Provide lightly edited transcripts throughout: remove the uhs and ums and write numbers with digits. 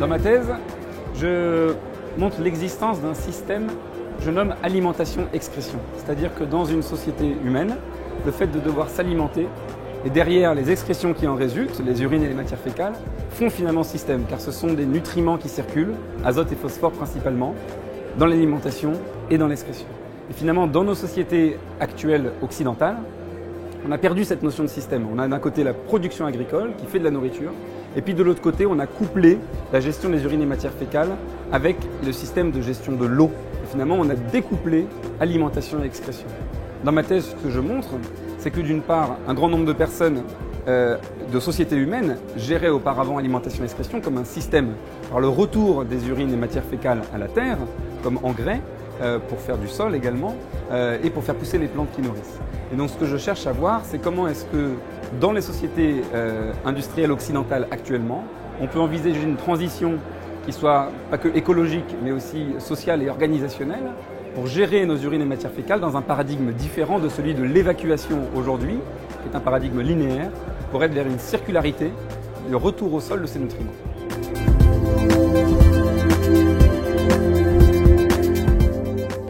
ma thèse, je montre l'existence d'un système que je nomme alimentation-excrétion. C'est-à-dire que dans une société humaine, le fait de devoir s'alimenter et derrière les excrétions qui en résultent, les urines et les matières fécales, font finalement système, car ce sont des nutriments qui circulent, azote et phosphore principalement, dans l'alimentation et dans l'excrétion. Et finalement, dans nos sociétés actuelles occidentales, on a perdu cette notion de système. On a d'un côté la production agricole qui fait de la nourriture, et puis de l'autre côté, on a couplé la gestion des urines et matières fécales avec le système de gestion de l'eau. Et finalement, on a découplé alimentation et excrétion. Dans ma thèse, ce que je montre, c'est que d'une part, un grand nombre de personnes de sociétés humaines géraient auparavant alimentation et excrétion comme un système. Par le retour des urines et matières fécales à la terre, comme engrais, pour faire du sol également, et pour faire pousser les plantes qui nourrissent. Et donc ce que je cherche à voir, c'est comment est-ce que dans les sociétés industrielles occidentales actuellement, on peut envisager une transition qui soit pas que écologique, mais aussi sociale et organisationnelle, pour gérer nos urines et matières fécales dans un paradigme différent de celui de l'évacuation aujourd'hui, qui est un paradigme linéaire, pour être vers une circularité, le retour au sol de ces nutriments.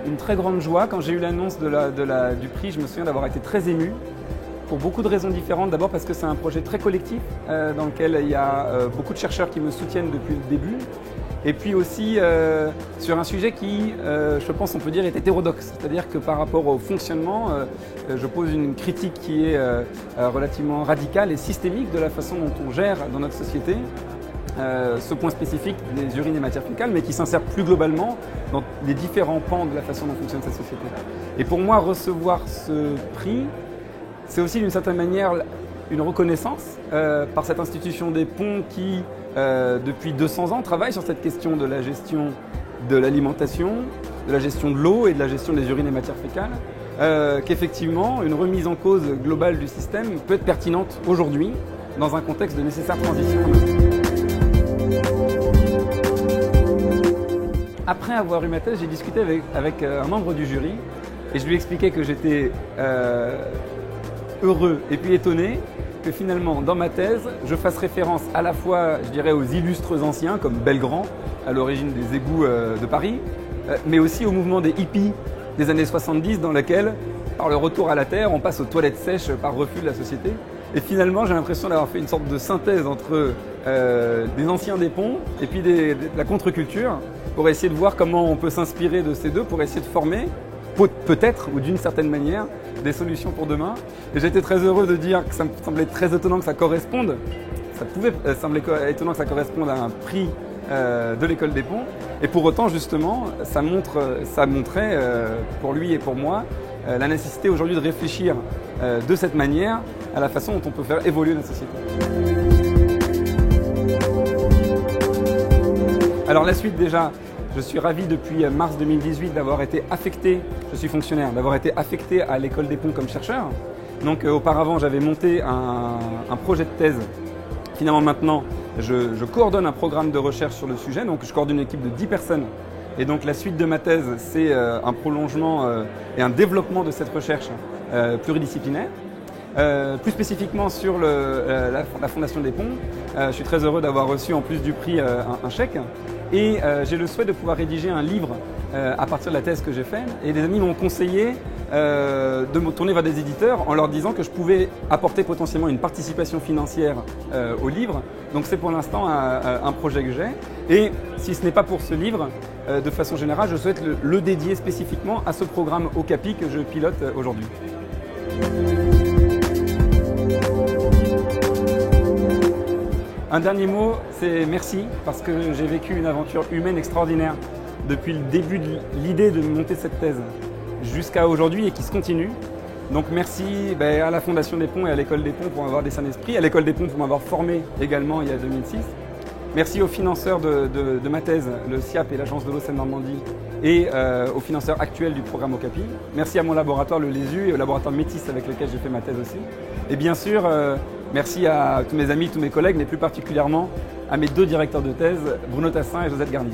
Une très grande joie, quand j'ai eu l'annonce du prix, je me souviens d'avoir été très ému, pour beaucoup de raisons différentes. D'abord parce que c'est un projet très collectif, dans lequel il y a beaucoup de chercheurs qui me soutiennent depuis le début. Et puis aussi sur un sujet qui, je pense, on peut dire, est hétérodoxe. C'est-à-dire que par rapport au fonctionnement, je pose une critique qui est relativement radicale et systémique de la façon dont on gère dans notre société ce point spécifique des urines et matières fécales, mais qui s'insère plus globalement dans les différents pans de la façon dont fonctionne cette société. Et pour moi, recevoir ce prix, c'est aussi d'une certaine manière une reconnaissance par cette institution des ponts qui, depuis 200 ans, travaille sur cette question de la gestion de l'alimentation, de la gestion de l'eau et de la gestion des urines et matières fécales, qu'effectivement, une remise en cause globale du système peut être pertinente aujourd'hui dans un contexte de nécessaire transition. Après avoir eu ma thèse, j'ai discuté avec un membre du jury et je lui expliquais que j'étais heureux et puis étonné que finalement, dans ma thèse, je fasse référence à la fois, je dirais, aux illustres anciens, comme Belgrand, à l'origine des égouts de Paris, mais aussi au mouvement des hippies des années 70, dans lequel, par le retour à la terre, on passe aux toilettes sèches par refus de la société. Et finalement, j'ai l'impression d'avoir fait une sorte de synthèse entre des anciens des ponts et puis de la contre-culture, pour essayer de voir comment on peut s'inspirer de ces deux, pour essayer de former, peut-être, ou d'une certaine manière, des solutions pour demain. Et j'étais très heureux de dire que ça me semblait très étonnant que ça corresponde, ça pouvait sembler étonnant que ça corresponde à un prix de l'école des ponts. Et pour autant, justement, ça montrait, pour lui et pour moi, la nécessité aujourd'hui de réfléchir de cette manière à la façon dont on peut faire évoluer la société. Alors la suite déjà, je suis ravi depuis mars 2018 d'avoir été affecté, je suis fonctionnaire, d'avoir été affecté à l'école des ponts comme chercheur. Donc auparavant j'avais monté un projet de thèse. Finalement maintenant je coordonne un programme de recherche sur le sujet, donc je coordonne une équipe de 10 personnes. Et donc la suite de ma thèse c'est un prolongement et un développement de cette recherche pluridisciplinaire. Plus spécifiquement sur la Fondation des Ponts, je suis très heureux d'avoir reçu en plus du prix un chèque. Et j'ai le souhait de pouvoir rédiger un livre à partir de la thèse que j'ai faite. Et des amis m'ont conseillé de me tourner vers des éditeurs en leur disant que je pouvais apporter potentiellement une participation financière au livre. Donc c'est pour l'instant un projet que j'ai. Et si ce n'est pas pour ce livre, de façon générale, je souhaite le dédier spécifiquement à ce programme Okapi que je pilote aujourd'hui. Un dernier mot, c'est merci, parce que j'ai vécu une aventure humaine extraordinaire depuis le début de l'idée de monter cette thèse jusqu'à aujourd'hui et qui se continue. Donc merci à la Fondation des Ponts et à l'École des Ponts pour m'avoir décerné ce prix, à l'École des Ponts pour m'avoir formé également il y a 2006. Merci aux financeurs de ma thèse, le SIAP et l'Agence de l'eau Seine-Normandie, et aux financeurs actuels du programme Okapi. Merci à mon laboratoire, le LESU, et au laboratoire Métis avec lequel j'ai fait ma thèse aussi. Et bien sûr, merci à tous mes amis, tous mes collègues, mais plus particulièrement à mes deux directeurs de thèse, Bruno Tassin et Josette Garnier.